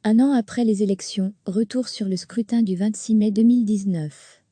Un an après les élections, retour sur le scrutin du 26 mai 2019.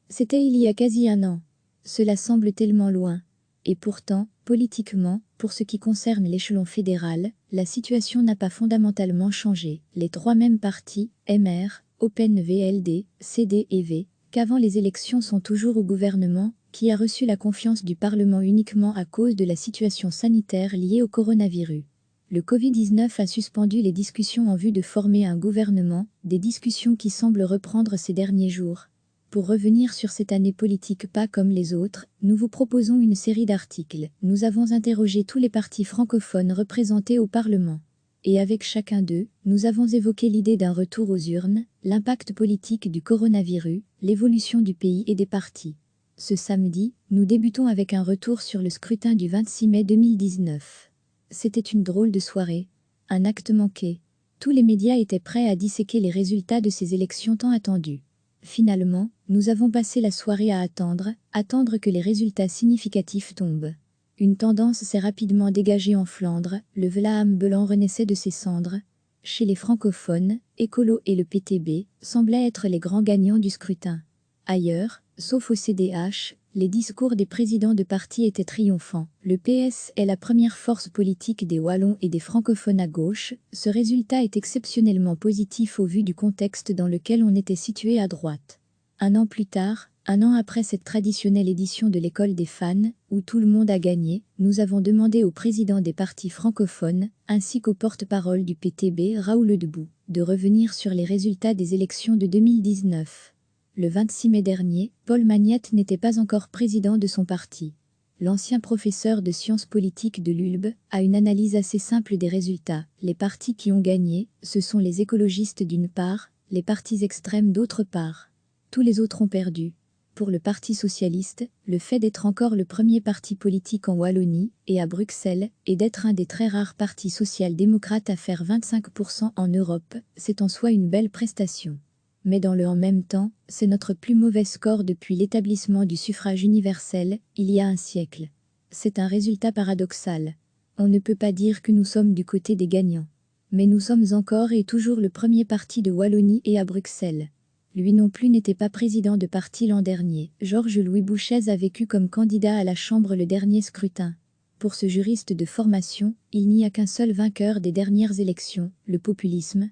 C'était il y a quasi un an. Cela semble tellement loin. Et pourtant, politiquement, pour ce qui concerne l'échelon fédéral, la situation n'a pas fondamentalement changé. Les trois mêmes partis, MR, Open VLD, CD et V, qu'avant les élections sont toujours au gouvernement, qui a reçu la confiance du Parlement uniquement à cause de la situation sanitaire liée au coronavirus. Le Covid-19 a suspendu les discussions en vue de former un gouvernement, des discussions qui semblent reprendre ces derniers jours. Pour revenir sur cette année politique pas comme les autres, nous vous proposons une série d'articles. Nous avons interrogé tous les partis francophones représentés au Parlement. Et avec chacun d'eux, nous avons évoqué l'idée d'un retour aux urnes, l'impact politique du coronavirus, l'évolution du pays et des partis. Ce samedi, nous débutons avec un retour sur le scrutin du 26 mai 2019. C'était une drôle de soirée. Un acte manqué. Tous les médias étaient prêts à disséquer les résultats de ces élections tant attendues. Finalement, nous avons passé la soirée à attendre que les résultats significatifs tombent. Une tendance s'est rapidement dégagée en Flandre, le Vlaam Belan renaissait de ses cendres. Chez les francophones, Écolo et le PTB semblaient être les grands gagnants du scrutin. Ailleurs, sauf au CDH, les discours des présidents de partis étaient triomphants. Le PS est la première force politique des Wallons et des francophones à gauche. Ce résultat est exceptionnellement positif au vu du contexte dans lequel on était situé à droite. Un an plus tard, un an après cette traditionnelle édition de l'école des fans, où tout le monde a gagné, nous avons demandé au président des partis francophones, ainsi qu'au porte-parole du PTB Raoul Debout, de revenir sur les résultats des élections de 2019. Le 26 mai dernier, Paul Magnette n'était pas encore président de son parti. L'ancien professeur de sciences politiques de l'ULB a une analyse assez simple des résultats. Les partis qui ont gagné, ce sont les écologistes d'une part, les partis extrêmes d'autre part. Tous les autres ont perdu. Pour le Parti socialiste, le fait d'être encore le premier parti politique en Wallonie et à Bruxelles, et d'être un des très rares partis social-démocrates à faire 25% en Europe, c'est en soi une belle prestation. Mais dans le en même temps, c'est notre plus mauvais score depuis l'établissement du suffrage universel, il y a un siècle. C'est un résultat paradoxal. On ne peut pas dire que nous sommes du côté des gagnants. Mais nous sommes encore et toujours le premier parti de Wallonie et à Bruxelles. Lui non plus n'était pas président de parti l'an dernier. Georges-Louis Bouchez a vécu comme candidat à la Chambre le dernier scrutin. Pour ce juriste de formation, il n'y a qu'un seul vainqueur des dernières élections, le populisme.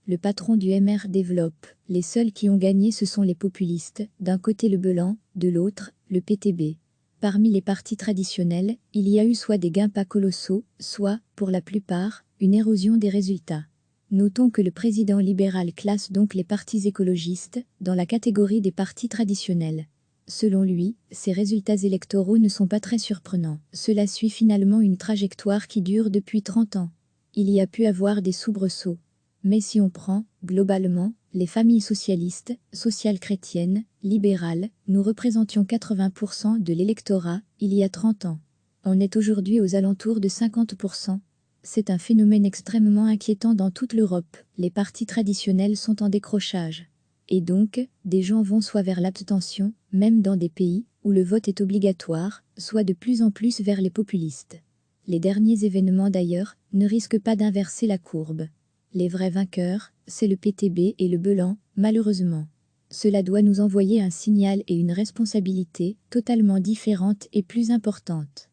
Le patron du MR développe. Les seuls qui ont gagné ce sont les populistes, d'un côté le Belan, de l'autre, le PTB. Parmi les partis traditionnels, il y a eu soit des gains pas colossaux, soit, pour la plupart, une érosion des résultats. Notons que le président libéral classe donc les partis écologistes dans la catégorie des partis traditionnels. Selon lui, ces résultats électoraux ne sont pas très surprenants. Cela suit finalement une trajectoire qui dure depuis 30 ans. Il y a pu avoir des soubresauts. Mais si on prend, globalement, les familles socialistes, social-chrétiennes, libérales, nous représentions 80% de l'électorat il y a 30 ans. On est aujourd'hui aux alentours de 50%. C'est un phénomène extrêmement inquiétant dans toute l'Europe. Les partis traditionnels sont en décrochage. Et donc, des gens vont soit vers l'abstention, même dans des pays où le vote est obligatoire, soit de plus en plus vers les populistes. Les derniers événements d'ailleurs ne risquent pas d'inverser la courbe. Les vrais vainqueurs, c'est le PTB et le Belan, malheureusement. Cela doit nous envoyer un signal et une responsabilité totalement différente et plus importante.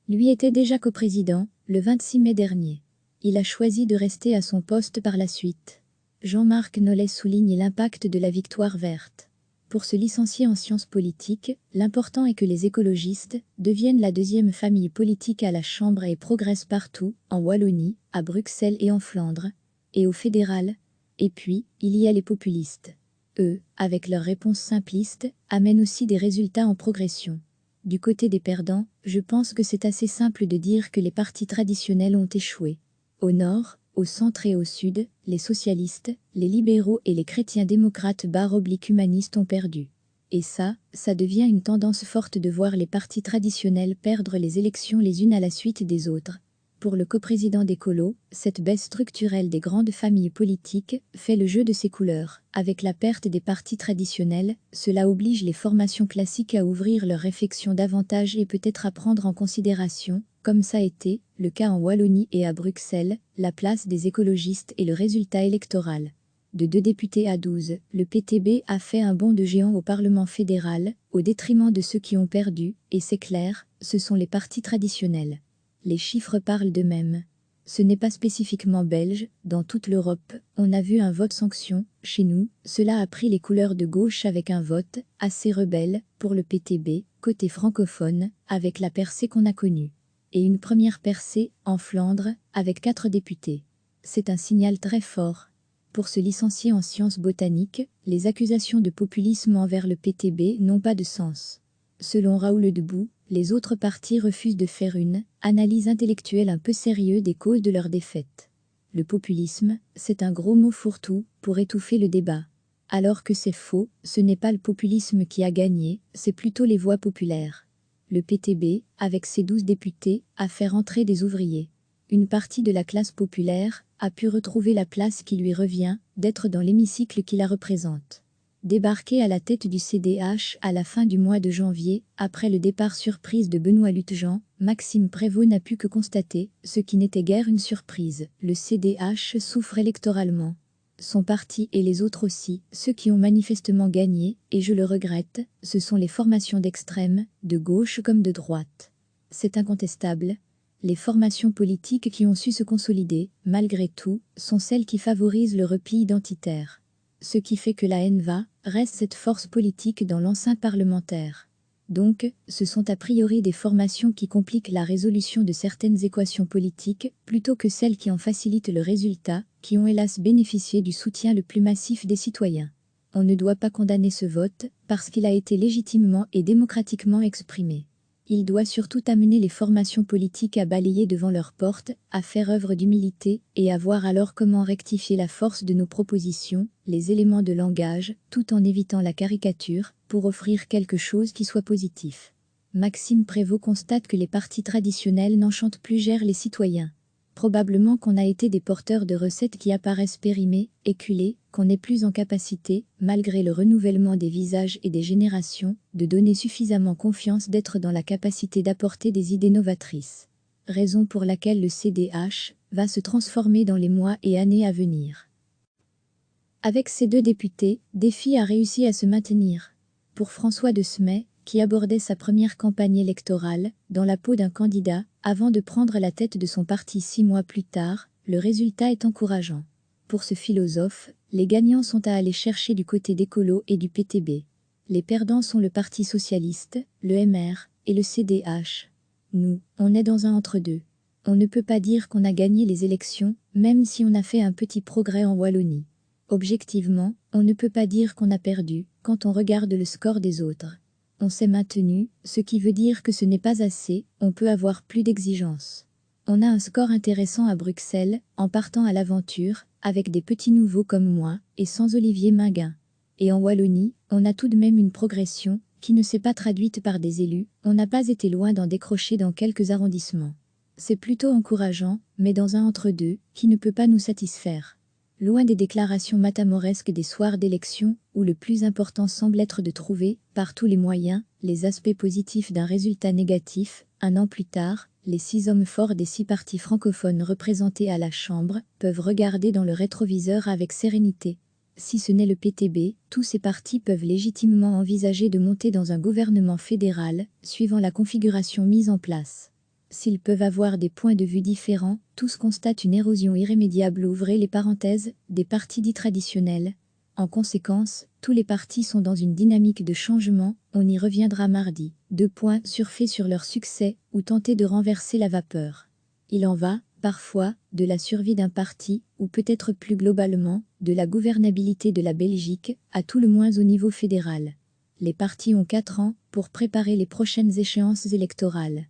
Lui était déjà coprésident, le 26 mai dernier. Il a choisi de rester à son poste par la suite. Jean-Marc Nollet souligne l'impact de la victoire verte. Pour se licencier en sciences politiques, l'important est que les écologistes deviennent la deuxième famille politique à la Chambre et progressent partout, en Wallonie, à Bruxelles et en Flandre, et au fédéral. Et puis, il y a les populistes. Eux, avec leurs réponses simplistes, amènent aussi des résultats en progression. Du côté des perdants, je pense que c'est assez simple de dire que les partis traditionnels ont échoué. Au nord, au centre et au sud, les socialistes, les libéraux et les chrétiens démocrates / humanistes ont perdu. Et ça devient une tendance forte de voir les partis traditionnels perdre les élections les unes à la suite des autres. Pour le coprésident d'Écolo, cette baisse structurelle des grandes familles politiques fait le jeu de ses couleurs. Avec la perte des partis traditionnels, cela oblige les formations classiques à ouvrir leur réflexion davantage et peut-être à prendre en considération, comme ça a été le cas en Wallonie et à Bruxelles, la place des écologistes et le résultat électoral. De 2 députés à 12, le PTB a fait un bond de géant au Parlement fédéral, au détriment de ceux qui ont perdu, et c'est clair, ce sont les partis traditionnels. Les chiffres parlent d'eux-mêmes. Ce n'est pas spécifiquement belge, dans toute l'Europe, on a vu un vote sanction, chez nous, cela a pris les couleurs de gauche avec un vote, assez rebelle, pour le PTB, côté francophone, avec la percée qu'on a connue. Et une première percée, en Flandre, avec 4 députés. C'est un signal très fort. Pour se licencier en sciences botaniques, les accusations de populisme envers le PTB n'ont pas de sens. Selon Raoul Debout, les autres partis refusent de faire une analyse intellectuelle un peu sérieuse des causes de leur défaite. Le populisme, c'est un gros mot fourre-tout pour étouffer le débat. Alors que c'est faux, ce n'est pas le populisme qui a gagné, c'est plutôt les voix populaires. Le PTB, avec ses 12 députés, a fait rentrer des ouvriers. Une partie de la classe populaire a pu retrouver la place qui lui revient, d'être dans l'hémicycle qui la représente. Débarqué à la tête du CDH à la fin du mois de janvier, après le départ surprise de Benoît Lutjean, Maxime Prévost n'a pu que constater, ce qui n'était guère une surprise, le CDH souffre électoralement. Son parti et les autres aussi, ceux qui ont manifestement gagné, et je le regrette, ce sont les formations d'extrême, de gauche comme de droite. C'est incontestable. Les formations politiques qui ont su se consolider, malgré tout, sont celles qui favorisent le repli identitaire. Ce qui fait que la NVA reste cette force politique dans l'enceinte parlementaire. Donc, ce sont a priori des formations qui compliquent la résolution de certaines équations politiques, plutôt que celles qui en facilitent le résultat, qui ont hélas bénéficié du soutien le plus massif des citoyens. On ne doit pas condamner ce vote, parce qu'il a été légitimement et démocratiquement exprimé. Il doit surtout amener les formations politiques à balayer devant leurs portes, à faire œuvre d'humilité, et à voir alors comment rectifier la force de nos propositions, les éléments de langage, tout en évitant la caricature, pour offrir quelque chose qui soit positif. Maxime Prévost constate que les partis traditionnels n'enchantent plus guère les citoyens. Probablement qu'on a été des porteurs de recettes qui apparaissent périmées, éculées, qu'on n'est plus en capacité, malgré le renouvellement des visages et des générations, de donner suffisamment confiance d'être dans la capacité d'apporter des idées novatrices. Raison pour laquelle le CDH va se transformer dans les mois et années à venir. Avec ces 2 députés, Défi a réussi à se maintenir. Pour François de Smay, qui abordait sa première campagne électorale, dans la peau d'un candidat, avant de prendre la tête de son parti 6 mois plus tard, le résultat est encourageant. Pour ce philosophe, les gagnants sont à aller chercher du côté d'Écolo et du PTB. Les perdants sont le Parti socialiste, le MR et le CDH. Nous, on est dans un entre-deux. On ne peut pas dire qu'on a gagné les élections, même si on a fait un petit progrès en Wallonie. Objectivement, on ne peut pas dire qu'on a perdu, quand on regarde le score des autres. On s'est maintenu, ce qui veut dire que ce n'est pas assez, on peut avoir plus d'exigences. On a un score intéressant à Bruxelles, en partant à l'aventure, avec des petits nouveaux comme moi, et sans Olivier Minguin. Et en Wallonie, on a tout de même une progression, qui ne s'est pas traduite par des élus, on n'a pas été loin d'en décrocher dans quelques arrondissements. C'est plutôt encourageant, mais dans un entre-deux, qui ne peut pas nous satisfaire. Loin des déclarations matamoresques des soirs d'élection, où le plus important semble être de trouver, par tous les moyens, les aspects positifs d'un résultat négatif, un an plus tard, les 6 hommes forts des 6 partis francophones représentés à la Chambre peuvent regarder dans le rétroviseur avec sérénité. Si ce n'est le PTB, tous ces partis peuvent légitimement envisager de monter dans un gouvernement fédéral, suivant la configuration mise en place. S'ils peuvent avoir des points de vue différents, tous constatent une érosion irrémédiable ouvrez les parenthèses, des partis dits traditionnels. En conséquence, tous les partis sont dans une dynamique de changement, on y reviendra mardi. 2 points surfer sur leur succès ou tenter de renverser la vapeur. Il en va, parfois, de la survie d'un parti, ou peut-être plus globalement, de la gouvernabilité de la Belgique, à tout le moins au niveau fédéral. Les partis ont 4 ans pour préparer les prochaines échéances électorales.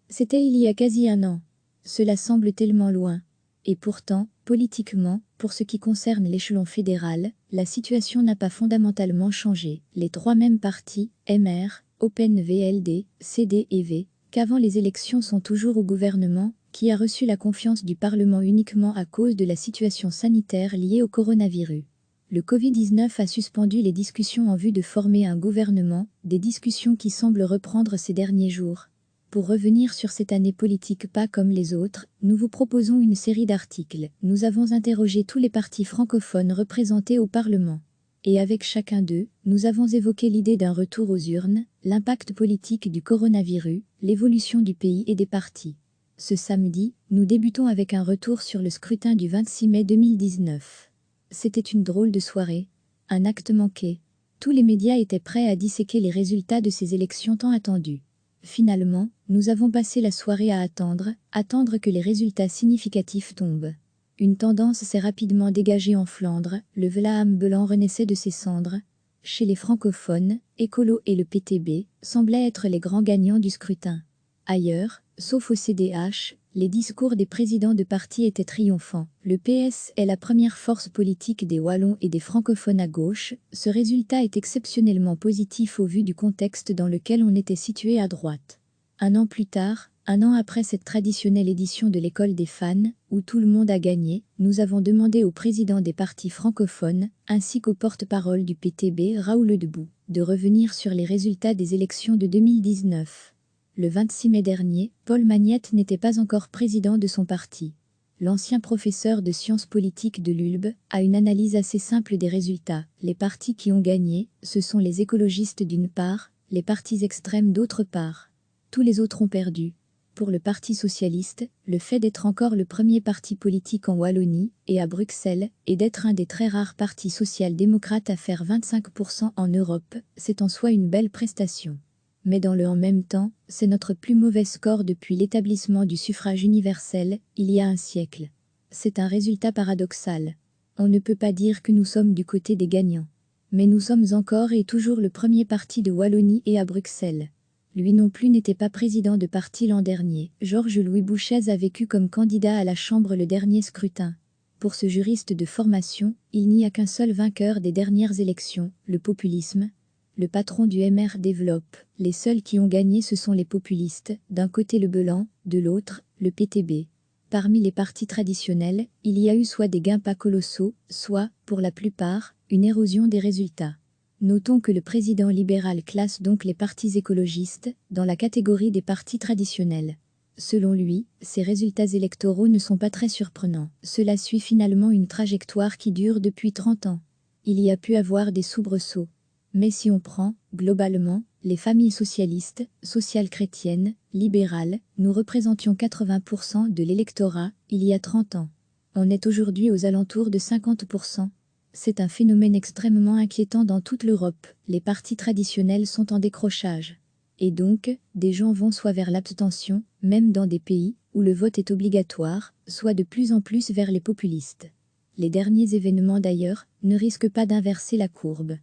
C'était il y a quasi un an. Cela semble tellement loin. Et pourtant, politiquement, pour ce qui concerne l'échelon fédéral, la situation n'a pas fondamentalement changé. Les 3 mêmes partis, MR, Open VLD, CD et V, qu'avant les élections sont toujours au gouvernement, qui a reçu la confiance du Parlement uniquement à cause de la situation sanitaire liée au coronavirus. Le Covid-19 a suspendu les discussions en vue de former un gouvernement, des discussions qui semblent reprendre ces derniers jours. Pour revenir sur cette année politique pas comme les autres, nous vous proposons une série d'articles. Nous avons interrogé tous les partis francophones représentés au Parlement. Et avec chacun d'eux, nous avons évoqué l'idée d'un retour aux urnes, l'impact politique du coronavirus, l'évolution du pays et des partis. Ce samedi, nous débutons avec un retour sur le scrutin du 26 mai 2019. C'était une drôle de soirée, un acte manqué. Tous les médias étaient prêts à disséquer les résultats de ces élections tant attendues. Finalement, nous avons passé la soirée à attendre que les résultats significatifs tombent. Une tendance s'est rapidement dégagée en Flandre, le Vlaam Belang renaissait de ses cendres. Chez les francophones, Écolo et le PTB semblaient être les grands gagnants du scrutin. Ailleurs, sauf au CDH, les discours des présidents de partis étaient triomphants. Le PS est la première force politique des Wallons et des francophones à gauche. Ce résultat est exceptionnellement positif au vu du contexte dans lequel on était situé à droite. Un an plus tard, un an après cette traditionnelle édition de l'école des fans, où tout le monde a gagné, nous avons demandé au président des partis francophones, ainsi qu'au porte-parole du PTB Raoul Debout, de revenir sur les résultats des élections de 2019. Le 26 mai dernier, Paul Magnette n'était pas encore président de son parti. L'ancien professeur de sciences politiques de l'ULB a une analyse assez simple des résultats. Les partis qui ont gagné, ce sont les écologistes d'une part, les partis extrêmes d'autre part. Tous les autres ont perdu. Pour le Parti socialiste, le fait d'être encore le premier parti politique en Wallonie et à Bruxelles, et d'être un des très rares partis social-démocrates à faire 25% en Europe, c'est en soi une belle prestation. Mais dans le en même temps, c'est notre plus mauvais score depuis l'établissement du suffrage universel, il y a un siècle. C'est un résultat paradoxal. On ne peut pas dire que nous sommes du côté des gagnants. Mais nous sommes encore et toujours le premier parti de Wallonie et à Bruxelles. Lui non plus n'était pas président de parti l'an dernier. Georges-Louis Bouchez a vécu comme candidat à la Chambre le dernier scrutin. Pour ce juriste de formation, il n'y a qu'un seul vainqueur des dernières élections, le populisme. Le patron du MR développe. Les seuls qui ont gagné ce sont les populistes, d'un côté le Belang, de l'autre, le PTB. Parmi les partis traditionnels, il y a eu soit des gains pas colossaux, soit, pour la plupart, une érosion des résultats. Notons que le président libéral classe donc les partis écologistes dans la catégorie des partis traditionnels. Selon lui, ces résultats électoraux ne sont pas très surprenants. Cela suit finalement une trajectoire qui dure depuis 30 ans. Il y a pu avoir des soubresauts. Mais si on prend, globalement, les familles socialistes, social-chrétiennes, libérales, nous représentions 80% de l'électorat il y a 30 ans. On est aujourd'hui aux alentours de 50%. C'est un phénomène extrêmement inquiétant dans toute l'Europe. Les partis traditionnels sont en décrochage. Et donc, des gens vont soit vers l'abstention, même dans des pays où le vote est obligatoire, soit de plus en plus vers les populistes. Les derniers événements d'ailleurs ne risquent pas d'inverser la courbe.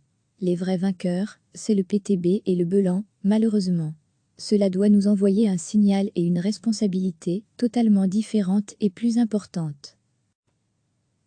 Les vrais vainqueurs, c'est le PTB et le Belang, malheureusement. Cela doit nous envoyer un signal et une responsabilité totalement différente et plus importante.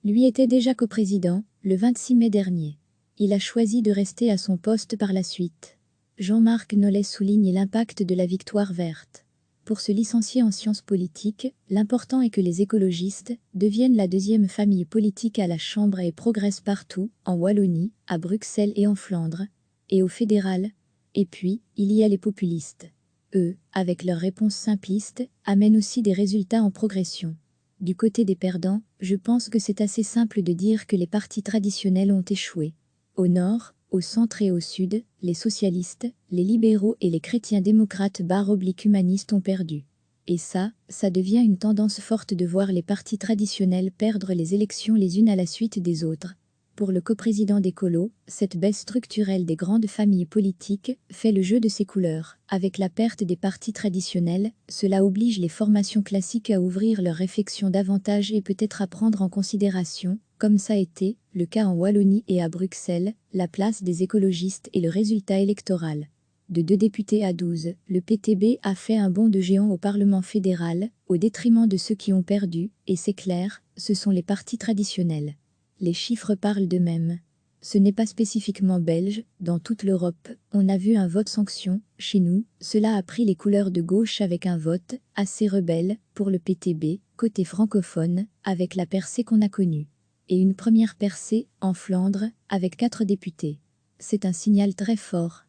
Lui était déjà coprésident, le 26 mai dernier. Il a choisi de rester à son poste par la suite. Jean-Marc Nollet souligne l'impact de la victoire verte. Pour se licencier en sciences politiques, l'important est que les écologistes deviennent la deuxième famille politique à la Chambre et progressent partout, en Wallonie, à Bruxelles et en Flandre, et au fédéral. Et puis, il y a les populistes. Eux, avec leurs réponses simplistes, amènent aussi des résultats en progression. Du côté des perdants, je pense que c'est assez simple de dire que les partis traditionnels ont échoué. Au nord, au centre et au sud, les socialistes, les libéraux et les chrétiens démocrates / humanistes ont perdu. Et ça devient une tendance forte de voir les partis traditionnels perdre les élections les unes à la suite des autres. Pour le coprésident d'Écolo, cette baisse structurelle des grandes familles politiques fait le jeu de ses couleurs. Avec la perte des partis traditionnels, cela oblige les formations classiques à ouvrir leur réflexion davantage et peut-être à prendre en considération, comme ça a été le cas en Wallonie et à Bruxelles, la place des écologistes et le résultat électoral. De 2 députés à 12, le PTB a fait un bond de géant au Parlement fédéral, au détriment de ceux qui ont perdu, et c'est clair, ce sont les partis traditionnels. Les chiffres parlent d'eux-mêmes. Ce n'est pas spécifiquement belge, dans toute l'Europe, on a vu un vote sanction, chez nous, cela a pris les couleurs de gauche avec un vote, assez rebelle, pour le PTB, côté francophone, avec la percée qu'on a connue. Et une première percée, en Flandre, avec 4 députés. C'est un signal très fort.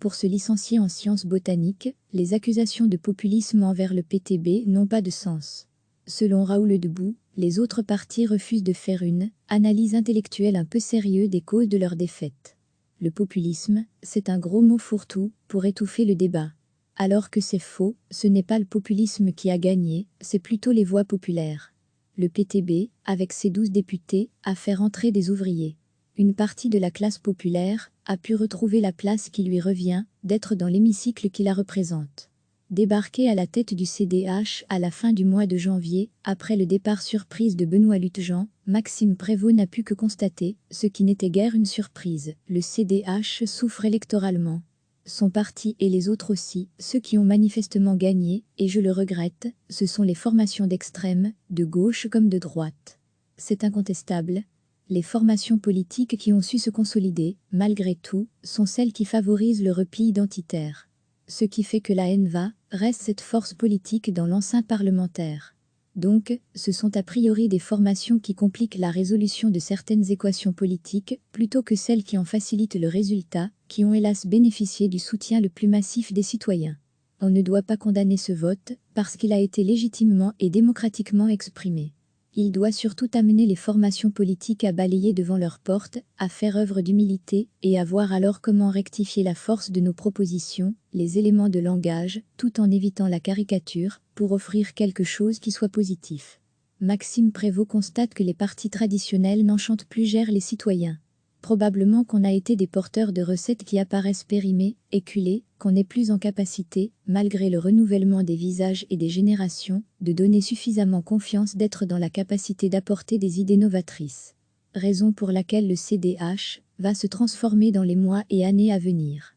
Pour se licencier en sciences botaniques, les accusations de populisme envers le PTB n'ont pas de sens. Selon Raoul Debout, les autres partis refusent de faire une analyse intellectuelle un peu sérieuse des causes de leur défaite. Le populisme, c'est un gros mot fourre-tout pour étouffer le débat. Alors que c'est faux, ce n'est pas le populisme qui a gagné, c'est plutôt les voix populaires. Le PTB, avec ses 12 députés, a fait rentrer des ouvriers. Une partie de la classe populaire a pu retrouver la place qui lui revient, d'être dans l'hémicycle qui la représente. Débarqué à la tête du CDH à la fin du mois de janvier, après le départ surprise de Benoît Lutjean, Maxime Prévost n'a pu que constater, ce qui n'était guère une surprise, le CDH souffre électoralement. Son parti et les autres aussi, ceux qui ont manifestement gagné, et je le regrette, ce sont les formations d'extrême, de gauche comme de droite. C'est incontestable. Les formations politiques qui ont su se consolider, malgré tout, sont celles qui favorisent le repli identitaire. Ce qui fait que la NVA reste cette force politique dans l'enceinte parlementaire. Donc, ce sont a priori des formations qui compliquent la résolution de certaines équations politiques, plutôt que celles qui en facilitent le résultat, qui ont hélas bénéficié du soutien le plus massif des citoyens. On ne doit pas condamner ce vote, parce qu'il a été légitimement et démocratiquement exprimé. Il doit surtout amener les formations politiques à balayer devant leurs portes, à faire œuvre d'humilité, et à voir alors comment rectifier la force de nos propositions, les éléments de langage, tout en évitant la caricature, pour offrir quelque chose qui soit positif. Maxime Prévost constate que les partis traditionnels n'enchantent plus guère les citoyens. Probablement qu'on a été des porteurs de recettes qui apparaissent périmées, éculées, qu'on n'est plus en capacité, malgré le renouvellement des visages et des générations, de donner suffisamment confiance d'être dans la capacité d'apporter des idées novatrices. Raison pour laquelle le CDH va se transformer dans les mois et années à venir.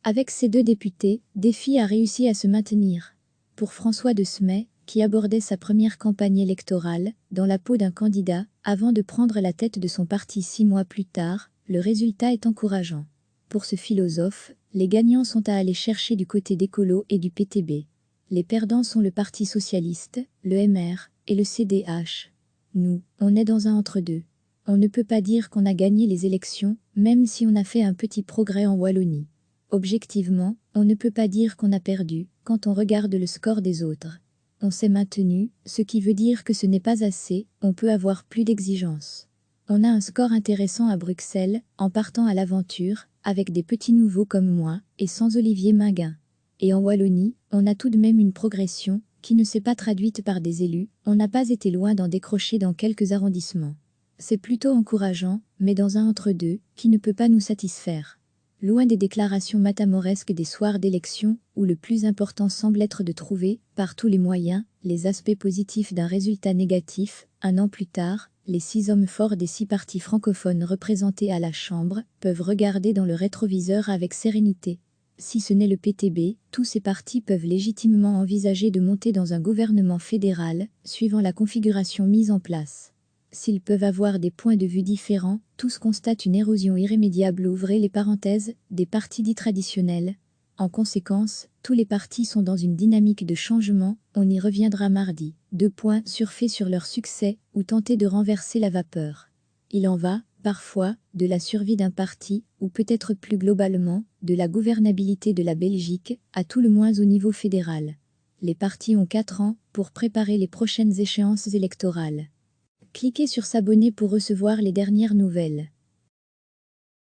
Avec ses 2 députés, Défi a réussi à se maintenir. Pour François de Smet, qui abordait sa première campagne électorale, dans la peau d'un candidat, avant de prendre la tête de son parti 6 mois plus tard, le résultat est encourageant. Pour ce philosophe, les gagnants sont à aller chercher du côté d'Écolo et du PTB. Les perdants sont le Parti socialiste, le MR et le CDH. Nous, on est dans un entre-deux. On ne peut pas dire qu'on a gagné les élections, même si on a fait un petit progrès en Wallonie. Objectivement, on ne peut pas dire qu'on a perdu, quand on regarde le score des autres. On s'est maintenu, ce qui veut dire que ce n'est pas assez, on peut avoir plus d'exigences. On a un score intéressant à Bruxelles, en partant à l'aventure, avec des petits nouveaux comme moi, et sans Olivier Minguin. Et en Wallonie, on a tout de même une progression, qui ne s'est pas traduite par des élus, on n'a pas été loin d'en décrocher dans quelques arrondissements. C'est plutôt encourageant, mais dans un entre-deux, qui ne peut pas nous satisfaire. Loin des déclarations matamoresques des soirs d'élection, où le plus important semble être de trouver, par tous les moyens, les aspects positifs d'un résultat négatif, un an plus tard, les 6 hommes forts des 6 partis francophones représentés à la Chambre peuvent regarder dans le rétroviseur avec sérénité. Si ce n'est le PTB, tous ces partis peuvent légitimement envisager de monter dans un gouvernement fédéral, suivant la configuration mise en place. S'ils peuvent avoir des points de vue différents, tous constatent une érosion irrémédiable ouvrez les parenthèses, des partis dits traditionnels. En conséquence, tous les partis sont dans une dynamique de changement, on y reviendra mardi. 2 points surfer sur leur succès ou tenter de renverser la vapeur. Il en va, parfois, de la survie d'un parti, ou peut-être plus globalement, de la gouvernabilité de la Belgique, à tout le moins au niveau fédéral. Les partis ont 4 ans pour préparer les prochaines échéances électorales. Cliquez sur s'abonner pour recevoir les dernières nouvelles.